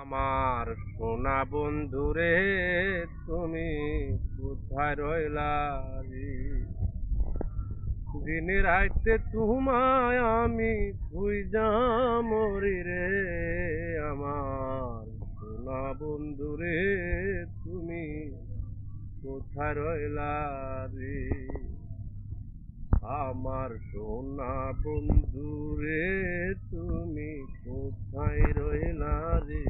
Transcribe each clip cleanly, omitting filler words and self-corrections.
আমার সোনা বন্ধুরে তুমি কোথায় রইলা রে? দিনে রাইতে তোমায় আমি খুঁজা মরি রে। আমার সোনা বন্ধুরে তুমি কোথায় রইলা রে? আমার সোনা বন্ধুরে তুমি কোথায় রইলা রে?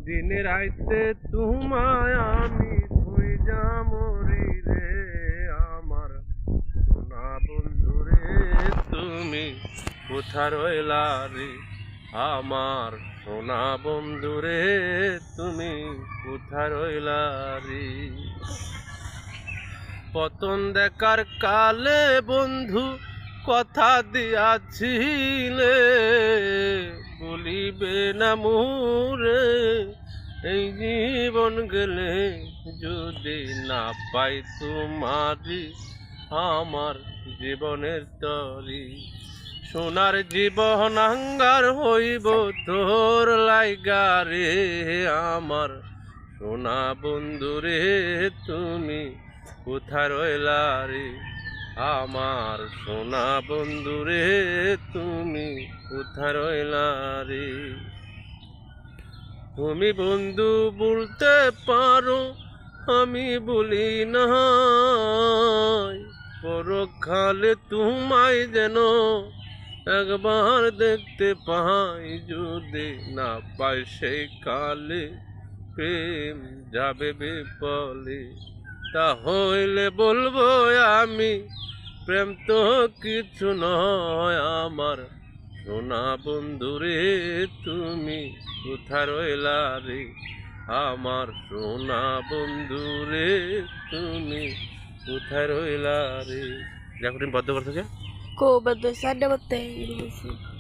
দিনে রাইতে তোমায় আমি খুঁজা মরি রে। আমার সোনা বন্ধুরে তুমি কোথায় রইলা রে? আমার সোনা বন্ধুরে তুমি কোথায় রইলা রে? পতন দেখার কালে বন্ধু কথা দিয়াছিলে, বলিবে না মোরে এই জীবন গেলে যদি না পাই তোমারি আমার জীবনের তরি। সোনার জীবন আঙ্গার হইব তোর লাইগা রে। আমার সোনা বন্ধুরে তুমি কোথায় রইলা রে? আমার সোনা বন্ধুরে তুমি কোথায় রইলা রে? তুমি বন্ধু বলতে পারো আমি বলি না, পরকালে তোমায় যেন একবার দেখতে পাই। যদি না পাই সেই কালে প্রেম যাবে বিফলে। তাহলে বলবো আমি প্রেম তো কিছু নয়। আমার সোনা বন্ধুরে তুমি কোথায় রইলা রে? আমার সোনা বন্ধুরে তুমি কোথায় রইলা রে? যা কঠিন বদ্ধ করতে Ko ba doon sa dapat tayo ilusin?